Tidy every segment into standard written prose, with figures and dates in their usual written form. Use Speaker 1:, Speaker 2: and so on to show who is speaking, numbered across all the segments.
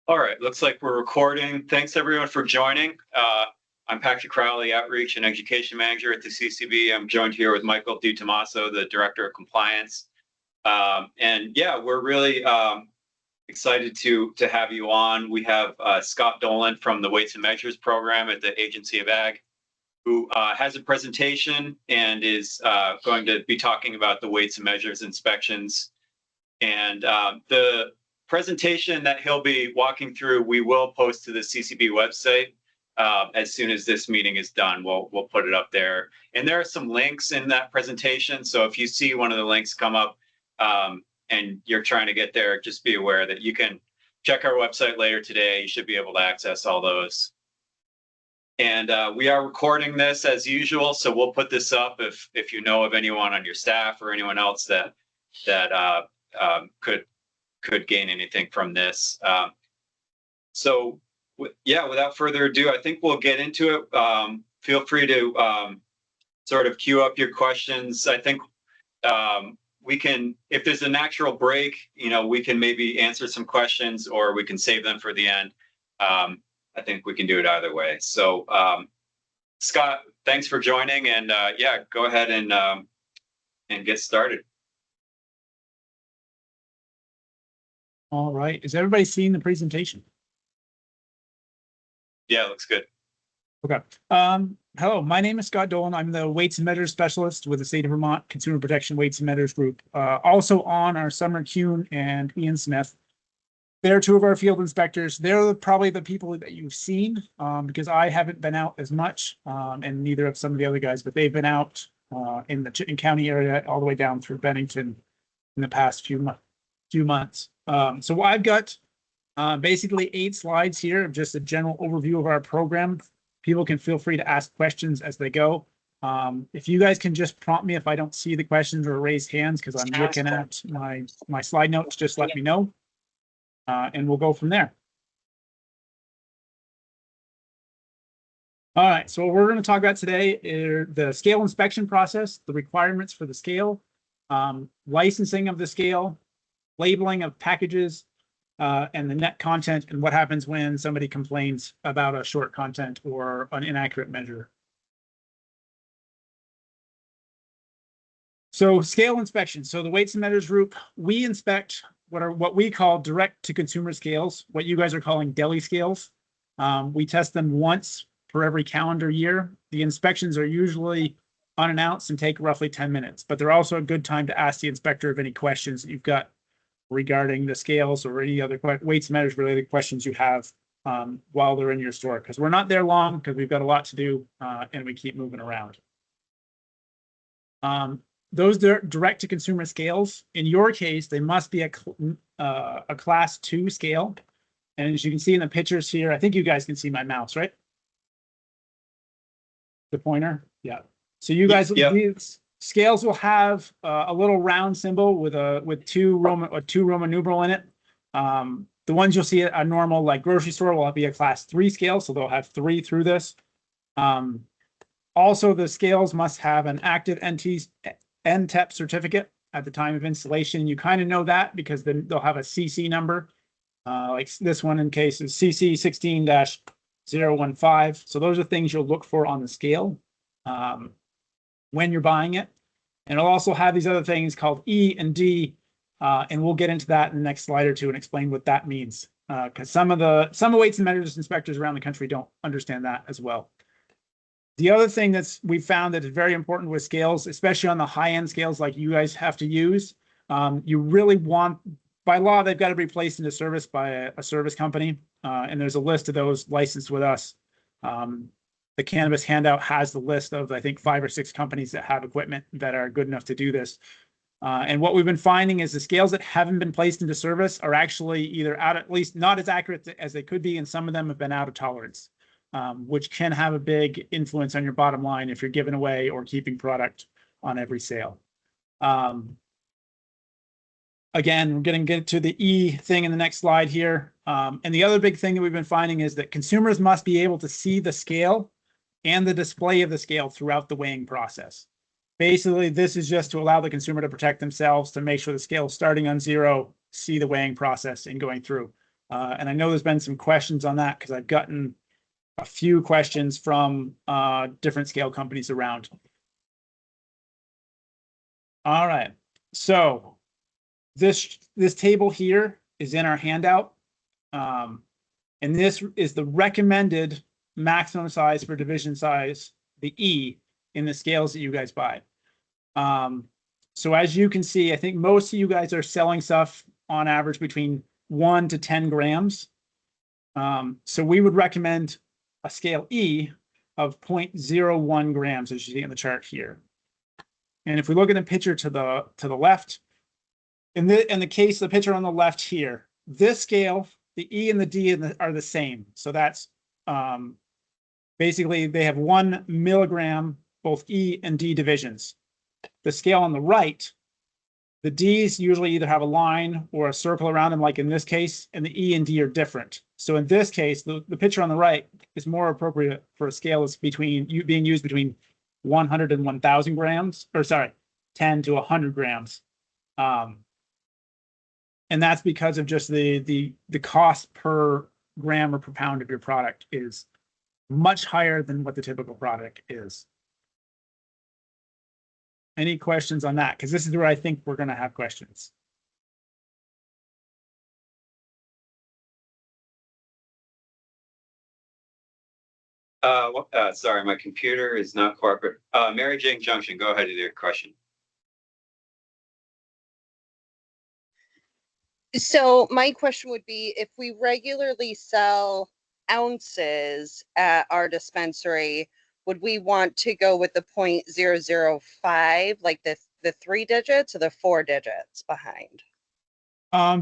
Speaker 1: All right, looks like we're recording. Thanks everyone for joining. I'm Patrick Crowley, Outreach and Education Manager at the CCB. I'm joined here with Michael DiTomaso, the Director of Compliance. And yeah, we're really excited to have you on. We have Scott Dolan from the Weights and Measures Program at the Agency of Ag, who has a presentation and is going to be talking about the weights and measures inspections. And the presentation that he'll be walking through, we will post to the CCB website as soon as this meeting is done. We'll put it up there. And there are some links in that presentation. So if you see one of the links come up and you're trying to get there, just be aware that you can check our website later today. You should be able to access all those. And we are recording this as usual, so we'll put this up if you know of anyone on your staff or anyone else that could gain anything from this. So yeah, without further ado, I think we'll get into it. Feel free to sort of queue up your questions. I think we can, if there's a natural break, we can maybe answer some questions or we can save them for the end. I think we can do it either way. So Scott, thanks for joining, and yeah, go ahead and get started.
Speaker 2: All right. Is everybody seeing the presentation?
Speaker 1: Yeah, looks good.
Speaker 2: Okay. Hello, my name is Scott Dolan. I'm the Weights and Measures Specialist with the State of Vermont Consumer Protection Weights and Measures Group. Also on are Summer Kuhn and Ian Smith. They're two of our field inspectors. They're probably the people that you've seen because I haven't been out as much, and neither have some of the other guys, but they've been out in the Chittenden County area all the way down through Bennington in the past few months. So I've got basically 8 slides here of just a general overview of our program. People can feel free to ask questions as they go. If you guys can just prompt me if I don't see the questions or raise hands because I'm looking at my slide notes, just let me know. And we'll go from there. All right, so what we're going to talk about today is the scale inspection process, the requirements for the scale, licensing of the scale, labeling of packages, and the net content, and what happens when somebody complains about a short content or an inaccurate measure. So scale inspection. So the Weights and Measures Group, we inspect what we call direct to consumer scales, what you guys are calling deli scales. We test them once per every calendar year. The inspections are usually unannounced and take roughly 10 minutes, but they're also a good time to ask the inspector of any questions that you've got regarding the scales or any other weights and measures related questions you have while they're in your store, because we're not there long because we've got a lot to do and we keep moving around. Those direct to consumer scales, in your case, they must be a class 2 scale. And as you can see in the pictures here, I think you guys can see my mouse, right? The pointer. Yeah. So you guys, these scales will have a little round symbol with two Roman numeral in it. The ones you'll see at a normal like grocery store will be a class 3 scale, so they'll have 3 through this. Also, the scales must have an active NTEP certificate at the time of installation. You kind of know that because then they'll have a CC number, like this one in case is CC 16-015. So those are things you'll look for on the scale when you're buying it. And it'll also have these other things called E and D, and we'll get into that in the next slide or two and explain what that means. Because some weights and measures inspectors around the country don't understand that as well. The other thing we've found that is very important with scales, especially on the high-end scales like you guys have to use, you really want, by law, they've got to be placed into service by a service company, and there's a list of those licensed with us. The cannabis handout has the list of, I think, 5 or 6 companies that have equipment that are good enough to do this. And what we've been finding is the scales that haven't been placed into service are actually either out, at least not as accurate as they could be, and some of them have been out of tolerance. Which can have a big influence on your bottom line if you're giving away or keeping product on every sale. Again, we're going to get to the E thing in the next slide here. And the other big thing that we've been finding is that consumers must be able to see the scale and the display of the scale throughout the weighing process. Basically, this is just to allow the consumer to protect themselves, to make sure the scale is starting on 0, see the weighing process and going through. And I know there's been some questions on that because I've gotten a few questions from different scale companies around. All right, so this table here is in our handout. And this is the recommended maximum size for division size, the E, in the scales that you guys buy. So as you can see, I think most of you guys are selling stuff on average between 1 to 10 grams. So we would recommend a scale E of 0.01 grams, as you see in the chart here. And if we look at the picture to the left, in the case, the picture on the left here, this scale, the E and the D are the same. So that's basically they have 1 milligram, both E and D divisions. The scale on the right, the D's usually either have a line or a circle around them, like in this case, and the E and D are different. So in this case, the picture on the right is more appropriate for a scale that's being used between 100 and 1,000 grams, or sorry, 10 to 100 grams. And that's because of just the cost per gram or per pound of your product is much higher than what the typical product is. Any questions on that? Because this is where I think we're going to have questions.
Speaker 1: Sorry, my computer is not cooperative. Mary Jane Junction, go ahead with your question.
Speaker 3: So my question would be, if we regularly sell ounces at our dispensary, would we want to go with the 0.005, like the 3 digits or the 4 digits behind?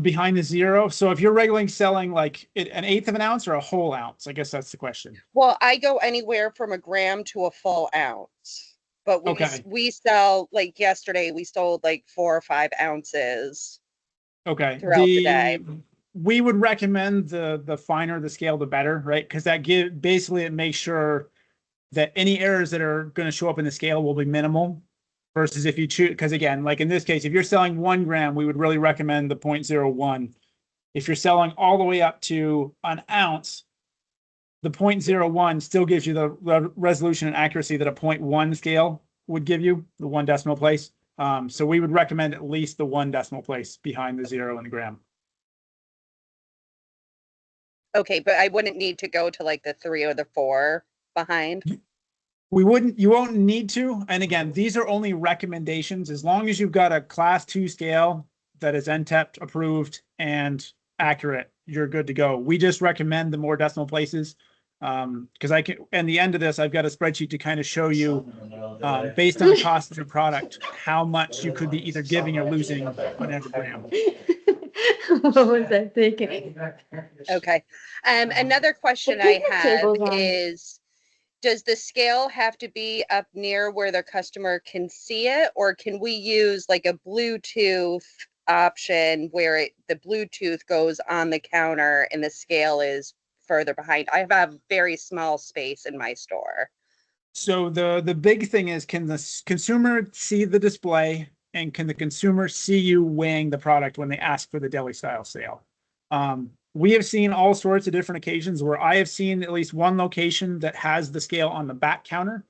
Speaker 2: Behind the 0. So if you're regularly selling like an eighth of an ounce or a whole ounce, I guess that's the question.
Speaker 3: Well, I go anywhere from a gram to a full ounce, but we sell, like yesterday, we sold like 4 or 5 ounces.
Speaker 2: Okay.
Speaker 3: Throughout the day.
Speaker 2: We would recommend the finer the scale, the better, right? Because that basically it makes sure that any errors that are going to show up in the scale will be minimal. Versus if you choose, because again, like in this case, if you're selling 1 gram, we would really recommend the 0.01. If you're selling all the way up to an ounce, the 0.01 still gives you the resolution and accuracy that a 0.1 scale would give you, the 1 decimal place. So we would recommend at least the 1 decimal place behind the 0 and the gram.
Speaker 3: Okay, but I wouldn't need to go to like the 3 or the 4 behind.
Speaker 2: You won't need to. And again, these are only recommendations. As long as you've got a class 2 scale that is NTEP approved and accurate, you're good to go. We just recommend the more decimal places. Because at the end of this, I've got a spreadsheet to kind of show you, based on the cost of your product, how much you could be either giving or losing on every gram.
Speaker 4: What was I thinking?
Speaker 3: Okay. Another question I have is, does the scale have to be up near where the customer can see it, or can we use like a Bluetooth option where the Bluetooth goes on the counter and the scale is further behind? I have a very small space in my store.
Speaker 2: So the big thing is, can the consumer see the display, and can the consumer see you weighing the product when they ask for the deli style scale? We have seen all sorts of different occasions where I have seen at least one location that has the scale on the back counter,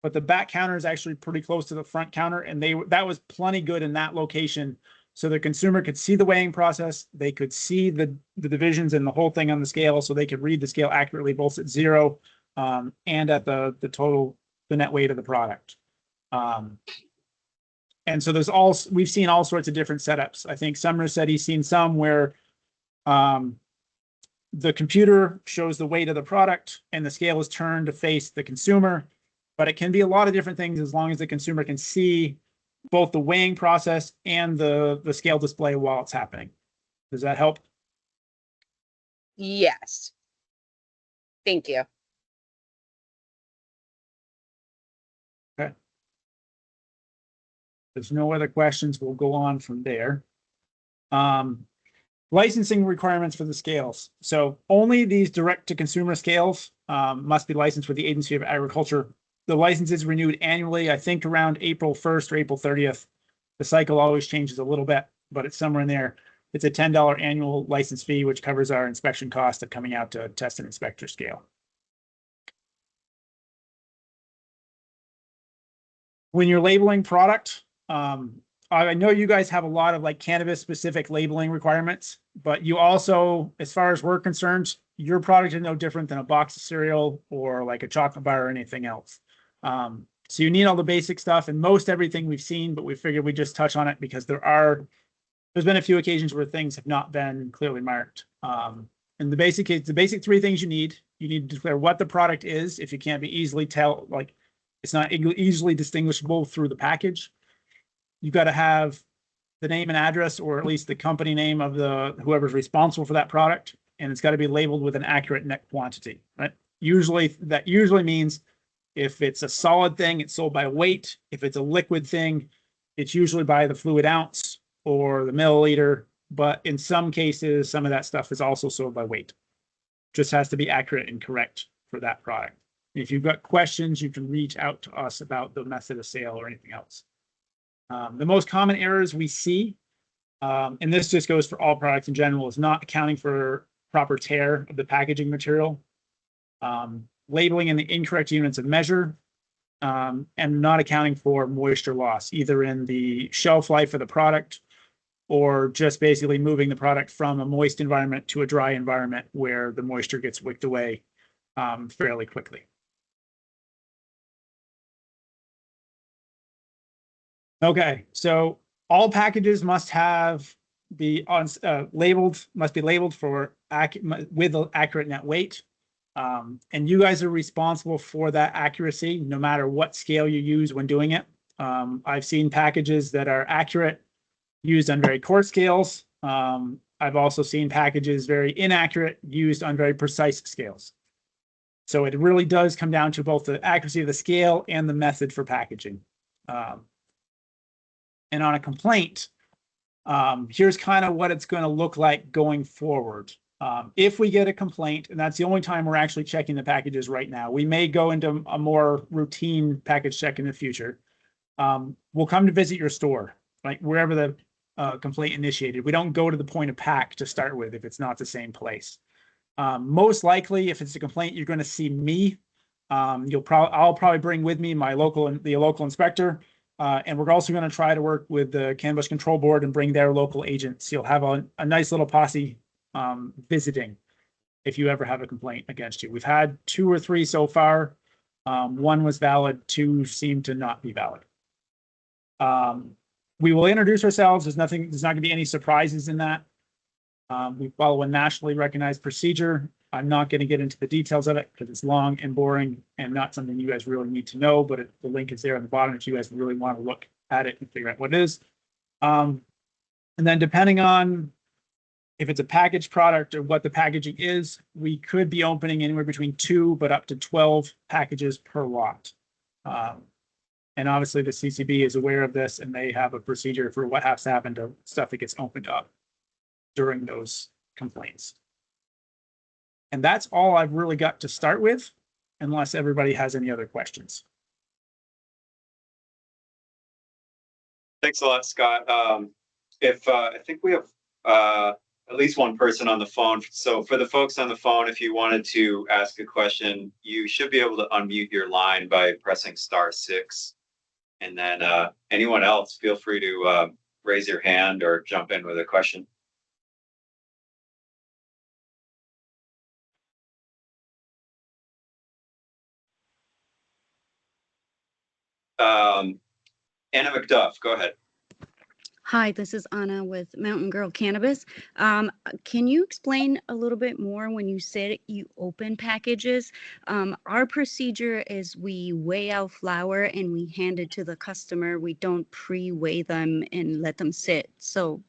Speaker 2: but the back counter is actually pretty close to the front counter, and that was plenty good in that location. So the consumer could see the weighing process, they could see the divisions and the whole thing on the scale, so they could read the scale accurately, both at 0 and at the net weight of the product. And so we've seen all sorts of different setups. I think Summer said he's seen some where the computer shows the weight of the product and the scale is turned to face the consumer, but it can be a lot of different things as long as the consumer can see both the weighing process and the scale display while it's happening. Does that help?
Speaker 3: Yes. Thank you.
Speaker 2: Okay. There's no other questions. We'll go on from there. Licensing requirements for the scales. So only these direct to consumer scales must be licensed with the Agency of Agriculture. The license is renewed annually, I think around April 1st or April 30th. The cycle always changes a little bit, but it's somewhere in there. It's a $10 annual license fee, which covers our inspection cost of coming out to test and inspect your scale. When you're labeling product, I know you guys have a lot of like cannabis specific labeling requirements, but you also, as far as we're concerned, your product is no different than a box of cereal or like a chocolate bar or anything else. So you need all the basic stuff and most everything we've seen, but we figured we just touch on it because there's been a few occasions where things have not been clearly marked. And the basic three things you need to declare what the product is. If you can't be easily tell, like it's not easily distinguishable through the package. You've got to have the name and address, or at least the company name of whoever's responsible for that product. And it's got to be labeled with an accurate net quantity, right? That usually means if it's a solid thing, it's sold by weight. If it's a liquid thing, it's usually by the fluid ounce or the milliliter. But in some cases, some of that stuff is also sold by weight. Just has to be accurate and correct for that product. If you've got questions, you can reach out to us about the method of sale or anything else. The most common errors we see, and this just goes for all products in general, is not accounting for proper tear of the packaging material, labeling in the incorrect units of measure, and not accounting for moisture loss, either in the shelf life of the product or just basically moving the product from a moist environment to a dry environment where the moisture gets wicked away fairly quickly. Okay, so all packages must be labeled for with an accurate net weight. And you guys are responsible for that accuracy, no matter what scale you use when doing it. I've seen packages that are accurate used on very coarse scales. I've also seen packages very inaccurate used on very precise scales. So it really does come down to both the accuracy of the scale and the method for packaging. And on a complaint, here's kind of what it's going to look like going forward. If we get a complaint, and that's the only time we're actually checking the packages right now, we may go into a more routine package check in the future. We'll come to visit your store, like wherever the complaint initiated. We don't go to the point of pack to start with if it's not the same place. Most likely, if it's a complaint, you're going to see me. I'll probably bring with me the local inspector. And we're also going to try to work with the Cannabis Control Board and bring their local agents. You'll have a nice little posse visiting if you ever have a complaint against you. We've had 2 or 3 so far. One was valid, 2 seem to not be valid. We will introduce ourselves. There's not going to be any surprises in that. We follow a nationally recognized procedure. I'm not going to get into the details of it because it's long and boring and not something you guys really need to know, but the link is there on the bottom if you guys really want to look at it and figure out what it is. And then depending on if it's a packaged product or what the packaging is, we could be opening anywhere between 2 but up to 12 packages per lot. And obviously the CCB is aware of this and they have a procedure for what has to happen to stuff that gets opened up during those complaints. And that's all I've really got to start with, unless everybody has any other questions.
Speaker 1: Thanks a lot, Scott. I think we have at least one person on the phone. So for the folks on the phone, if you wanted to ask a question, you should be able to unmute your line by pressing *6. And then anyone else, feel free to raise your hand or jump in with a question. Anna McDuff, go ahead.
Speaker 5: Hi, this is Anna with Mountain Girl Cannabis. Can you explain a little bit more when you said you open packages? Our procedure is we weigh out flower and we hand it to the customer. We don't pre-weigh them and let them sit. So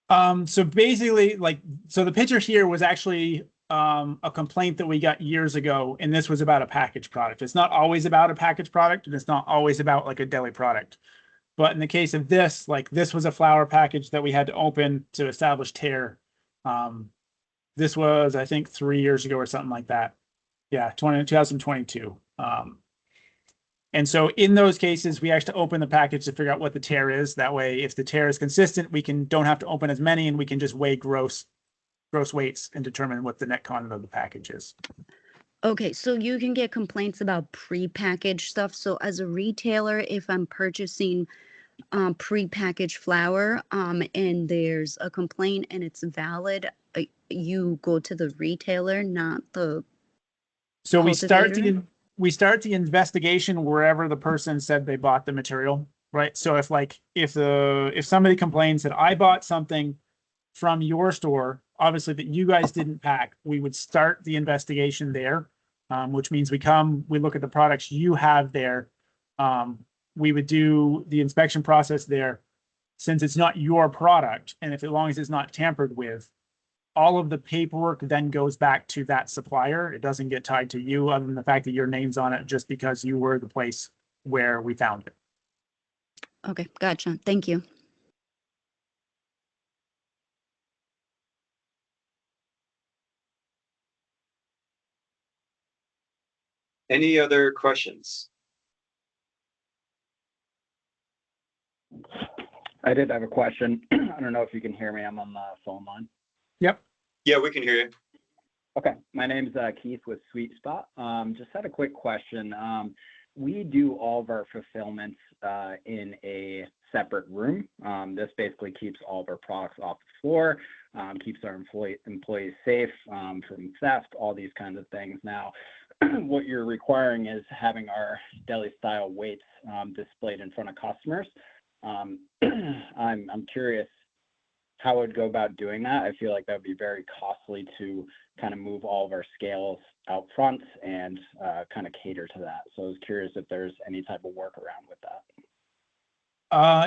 Speaker 2: basically, the picture here was actually a complaint that we got years ago, and this was about a packaged product. It's not always about a packaged product, and it's not always about like a deli product. But in the case of this, this was a flower package that we had to open to establish tear. This was, I think, 3 years ago or something like that. Yeah, 2022. And so in those cases, we actually open the package to figure out what the tear is. That way, if the tear is consistent, we don't have to open as many, and we can just weigh gross weights and determine what the net content of the package is.
Speaker 5: Okay, so you can get complaints about prepackaged stuff. So as a retailer, if I'm purchasing prepackaged flour and there's a complaint and it's valid, you go to the retailer, not the
Speaker 2: So
Speaker 5: cultivator?
Speaker 2: we start the investigation wherever the person said they bought the material, right? So if somebody complains that I bought something from your store, obviously that you guys didn't pack, we would start the investigation there, which means we look at the products you have there. We would do the inspection process there, since it's not your product, and as long as it's not tampered with, all of the paperwork then goes back to that supplier. It doesn't get tied to you, other than the fact that your name's on it just because you were the place where we found it.
Speaker 5: Okay, gotcha. Thank you.
Speaker 1: Any other questions?
Speaker 6: I did have a question. I don't know if you can hear me. I'm on the phone line.
Speaker 2: Yep.
Speaker 1: Yeah, we can hear you.
Speaker 6: Okay. My name's Keith with Sweet Spot. Just had a quick question. We do all of our fulfillments in a separate room. This basically keeps all of our products off the floor, keeps our employees safe from theft, all these kinds of things. Now, what you're requiring is having our deli style weights displayed in front of customers. I'm curious how I would go about doing that. I feel like that would be very costly to kind of move all of our scales out front and kind of cater to that. So I was curious if there's any type of workaround with that.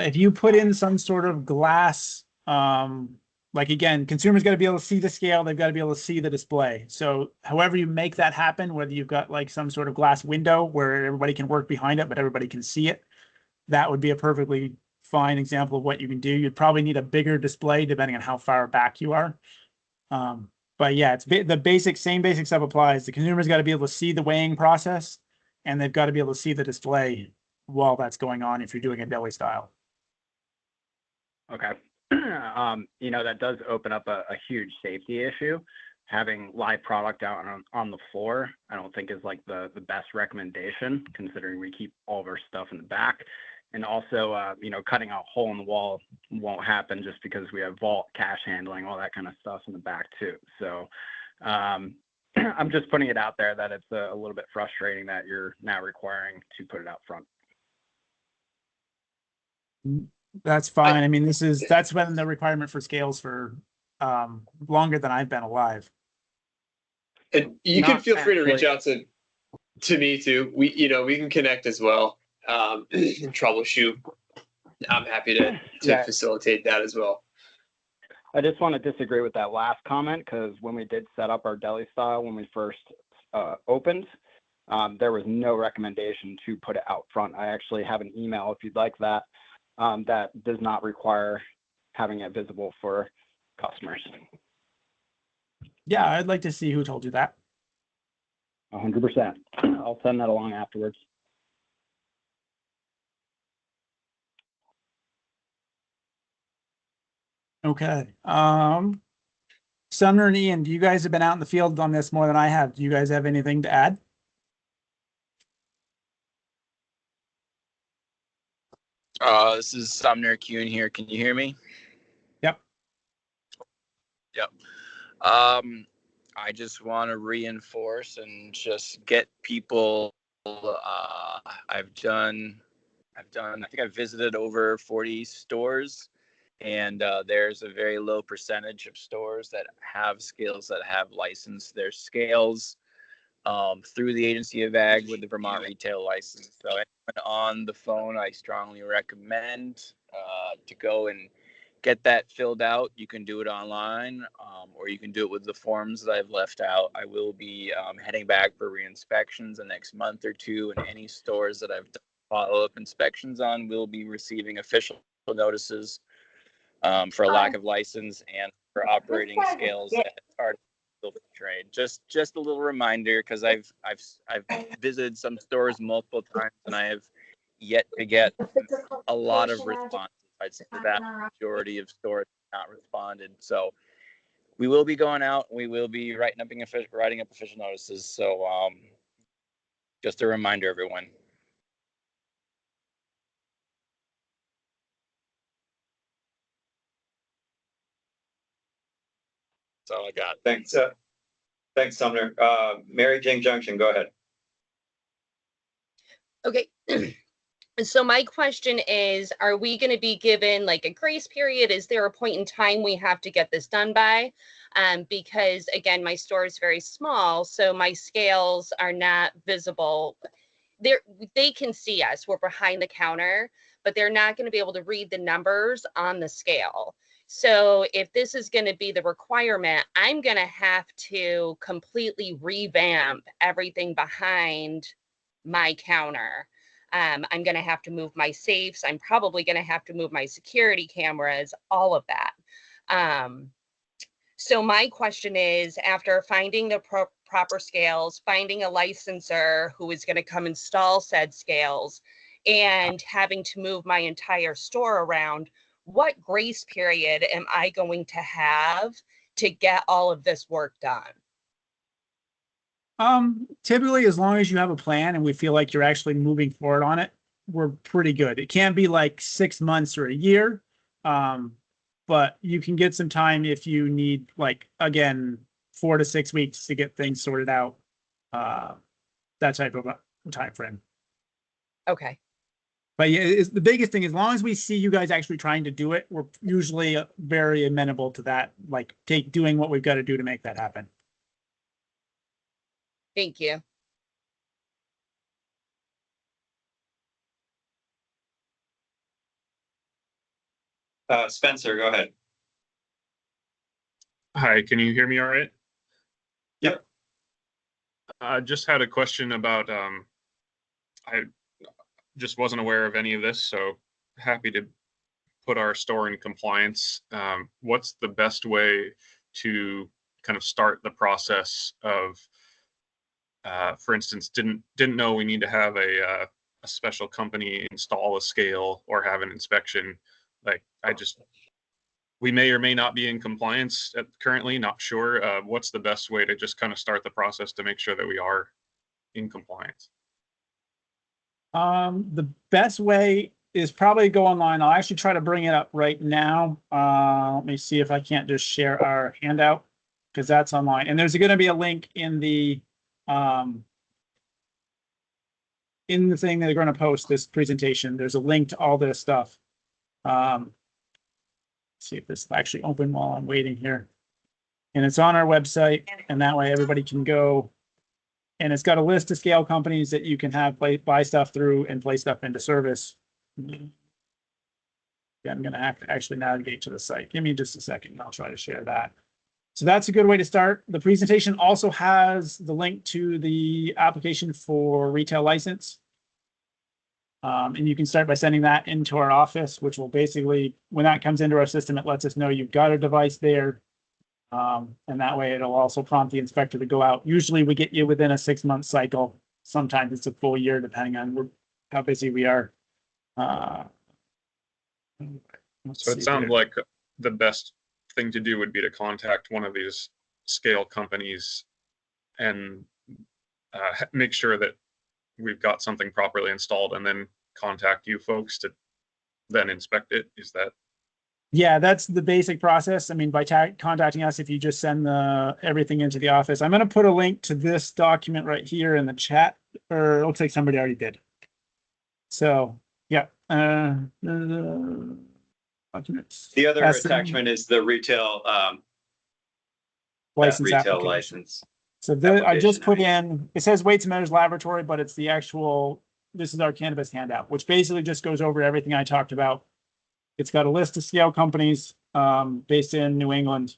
Speaker 2: If you put in some sort of glass, like again, consumers got to be able to see the scale. They've got to be able to see the display. So however you make that happen, whether you've got like some sort of glass window where everybody can work behind it, but everybody can see it, that would be a perfectly fine example of what you can do. You'd probably need a bigger display depending on how far back you are. But yeah, it's the same basic stuff applies. The consumer's got to be able to see the weighing process, and they've got to be able to see the display while that's going on if you're doing a deli style.
Speaker 6: Okay. That does open up a huge safety issue. Having live product out on the floor, I don't think is like the best recommendation, considering we keep all of our stuff in the back. And also, cutting a hole in the wall won't happen just because we have vault, cash handling, all that kind of stuff in the back too. So I'm just putting it out there that it's a little bit frustrating that you're now requiring to put it out front.
Speaker 2: That's fine. I mean, that's been the requirement for scales for longer than I've been alive.
Speaker 7: And you can feel free to reach out to me too. We can connect as well and troubleshoot. I'm happy to facilitate that as well.
Speaker 6: I just want to disagree with that last comment, because when we did set up our deli style, when we first opened, there was no recommendation to put it out front. I actually have an email, if you'd like that, that does not require having it visible for customers.
Speaker 2: Yeah, I'd like to see who told you that.
Speaker 6: 100%. I'll send that along afterwards.
Speaker 2: Okay. Sumner and Ian, you guys have been out in the field on this more than I have. Do you guys have anything to add?
Speaker 8: This is Sumner Kuhn here. Can you hear me?
Speaker 2: Yep.
Speaker 8: I just want to reinforce and just get people. I think I've visited over 40 stores, and there's a very low percentage of stores that have scales that have licensed their scales through the Agency of Ag with the Vermont retail license. So anyone on the phone, I strongly recommend to go and get that filled out. You can do it online, or you can do it with the forms that I've left out. I will be heading back for re-inspections the next month or two, and any stores that I've done follow-up inspections on will be receiving official notices for a lack of license and for operating scales that are still for trade. Just a little reminder, because I've visited some stores multiple times and I have yet to get a lot of responses. I'd say that majority of stores have not responded. So we will be going out. We will be writing up official notices. So just a reminder, everyone. That's all I got.
Speaker 1: Thanks, Sumner. Mary Jane Junction, go ahead.
Speaker 3: Okay. So my question is, are we going to be given like a grace period? Is there a point in time we have to get this done by? Because again, my store is very small, so my scales are not visible. They can see us, we're behind the counter, but they're not going to be able to read the numbers on the scale. So if this is going to be the requirement, I'm going to have to completely revamp everything behind my counter. I'm going to have to move my safes. I'm probably going to have to move my security cameras, all of that. So my question is, after finding the proper scales, finding a licensor who is going to come install said scales, and having to move my entire store around, what grace period am I going to have to get all of this work done?
Speaker 2: Typically, as long as you have a plan and we feel like you're actually moving forward on it, we're pretty good. It can be like 6 months or a year. But you can get some time if you need, like, again, 4 to 6 weeks to get things sorted out. That type of time frame.
Speaker 3: Okay.
Speaker 2: But yeah, the biggest thing, as long as we see you guys actually trying to do it, we're usually very amenable to that, like doing what we've got to do to make that happen.
Speaker 3: Thank you.
Speaker 1: Spencer, go ahead.
Speaker 9: Hi, can you hear me all right?
Speaker 1: Yep.
Speaker 9: I just had a question about, I just wasn't aware of any of this, so happy to put our store in compliance. What's the best way to kind of start the process of, for instance, didn't know we need to have a special company install a scale or have an inspection. Like, we may or may not be in compliance currently, not sure. What's the best way to just kind of start the process to make sure that we are in compliance?
Speaker 2: The best way is probably go online. I'll actually try to bring it up right now. Let me see if I can't just share our handout, because that's online. And there's going to be a link in the thing that they're going to post this presentation. There's a link to all this stuff. See if this will actually open while I'm waiting here. And it's on our website, and that way everybody can go. And it's got a list of scale companies that you can have buy stuff through and play stuff into service. Yeah, I'm going to have to actually navigate to the site. Give me just a second. I'll try to share that. So that's a good way to start. The presentation also has the link to the application for retail license. And you can start by sending that into our office, which will basically, when that comes into our system, it lets us know you've got a device there. And that way it'll also prompt the inspector to go out. Usually we get you within a 6-month cycle. Sometimes it's a full year, depending on how busy we are.
Speaker 9: So it sounds like the best thing to do would be to contact one of these scale companies and make sure that we've got something properly installed, and then contact you folks to then inspect it. Is that?
Speaker 2: Yeah, that's the basic process. I mean, by contacting us, if you just send everything into the office. I'm going to put a link to this document right here in the chat, or it looks like somebody already did. So, yeah. Documents.
Speaker 1: The other attachment is the retail license.
Speaker 2: So I just put in, it says Weights and Measures Laboratory, but it's the actual, this is our cannabis handout, which basically just goes over everything I talked about. It's got a list of scale companies based in New England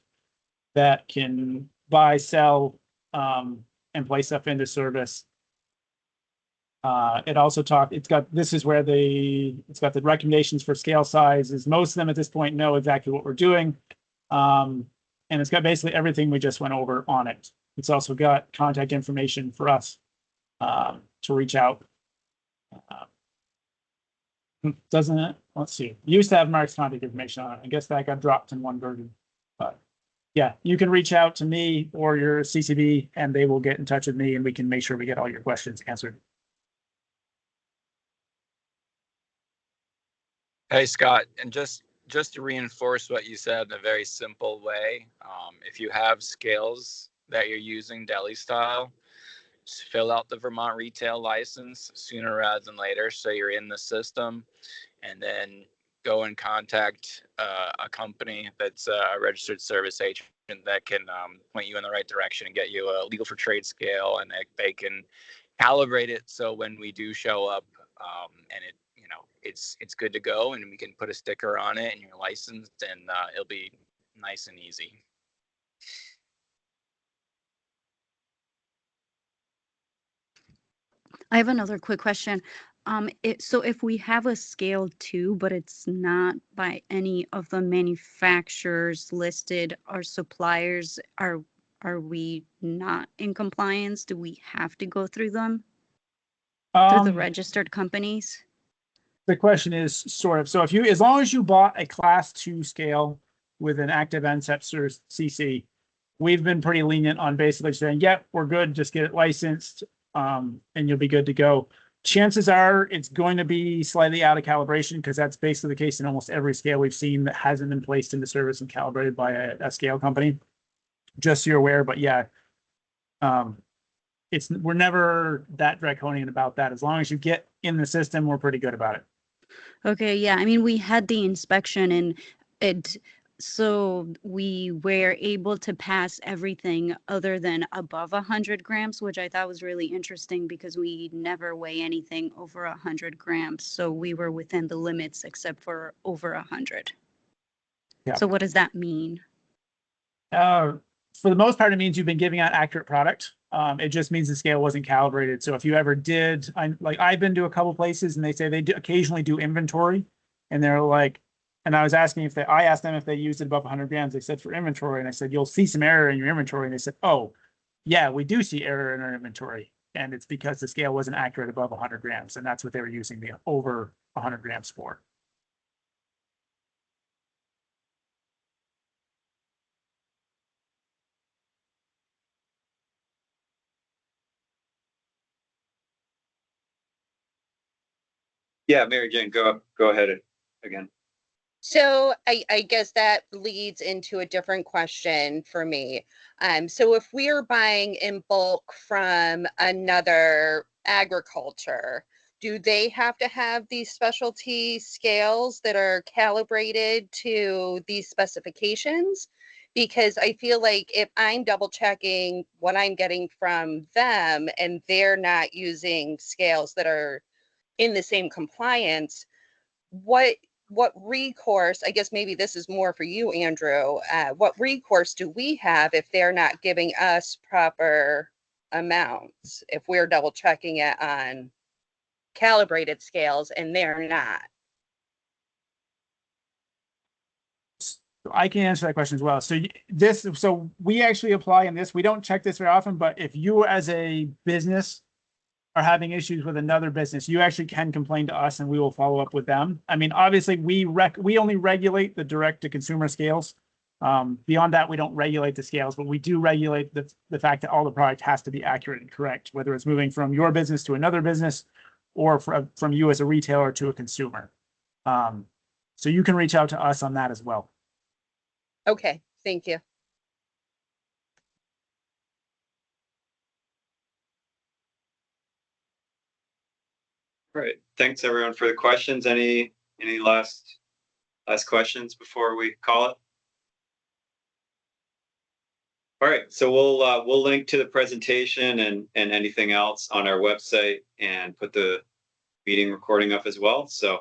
Speaker 2: that can buy, sell, and place stuff into service. It also this is where it's got the recommendations for scale sizes. Most of them at this point know exactly what we're doing. And it's got basically everything we just went over on it. It's also got contact information for us to reach out. Doesn't it? Let's see. We used to have Mark's contact information on it. I guess that got dropped in one version. But yeah, you can reach out to me or your CCB and they will get in touch with me and we can make sure we get all your questions answered.
Speaker 8: Hey, Scott, and just to reinforce what you said in a very simple way, if you have scales that you're using deli style, just fill out the Vermont retail license sooner rather than later, so you're in the system, and then go and contact a company that's a registered service agent that can point you in the right direction and get you a legal for trade scale, and they can calibrate it so when we do show up and it's good to go, and we can put a sticker on it and you're licensed, and it'll be nice and easy.
Speaker 5: I have another quick question. So if we have a scale too, but it's not by any of the manufacturers listed or suppliers, are we not in compliance? Do we have to go through them? Through the registered companies?
Speaker 2: The question is sort of, so if you, as long as you bought a class 2 scale with an active NCEPS or CC, we've been pretty lenient on basically saying, yep, we're good, just get it licensed, and you'll be good to go. Chances are it's going to be slightly out of calibration because that's basically the case in almost every scale we've seen that hasn't been placed into service and calibrated by a scale company. Just so you're aware, but yeah, we're never that draconian about that. As long as you get in the system, we're pretty good about it.
Speaker 5: Okay, yeah. I mean, we had the inspection and so we were able to pass everything other than above 100 grams, which I thought was really interesting because we never weigh anything over 100 grams. So we were within the limits except for over 100.
Speaker 2: Yeah.
Speaker 5: So what does that mean?
Speaker 2: For the most part, it means you've been giving out accurate product. It just means the scale wasn't calibrated. So if you ever did, I've been to a couple places and they say they occasionally do inventory, and they're like, and I was asking I asked them if they used it above 100 grams. They said for inventory, and I said, you'll see some error in your inventory. And they said, oh, yeah, we do see error in our inventory. And it's because the scale wasn't accurate above 100 grams. And that's what they were using the over 100 grams for.
Speaker 1: Yeah, Mary Jane, go ahead again.
Speaker 3: So I guess that leads into a different question for me. So if we are buying in bulk from another agriculture, do they have to have these specialty scales that are calibrated to these specifications? Because I feel like if I'm double checking what I'm getting from them and they're not using scales that are in the same compliance, what recourse, I guess maybe this is more for you, Andrew, what recourse do we have if they're not giving us proper amounts, if we're double checking it on calibrated scales and they're not?
Speaker 2: I can answer that question as well. So we actually apply in this. We don't check this very often, but if you as a business are having issues with another business, you actually can complain to us and we will follow up with them. I mean, obviously we only regulate the direct to consumer scales. Beyond that, we don't regulate the scales, but we do regulate the fact that all the product has to be accurate and correct, whether it's moving from your business to another business or from you as a retailer to a consumer. So you can reach out to us on that as well.
Speaker 3: Okay, thank you.
Speaker 1: All right. Thanks everyone for the questions. Any last questions before we call it? All right. So we'll link to the presentation and anything else on our website and put the meeting recording up as well. So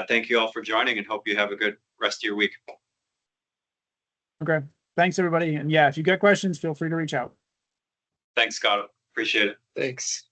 Speaker 1: thank you all for joining and hope you have a good rest of your week.
Speaker 2: Okay. Thanks everybody. And yeah, if you got questions, feel free to reach out.
Speaker 1: Thanks, Scott. Appreciate it.
Speaker 7: Thanks.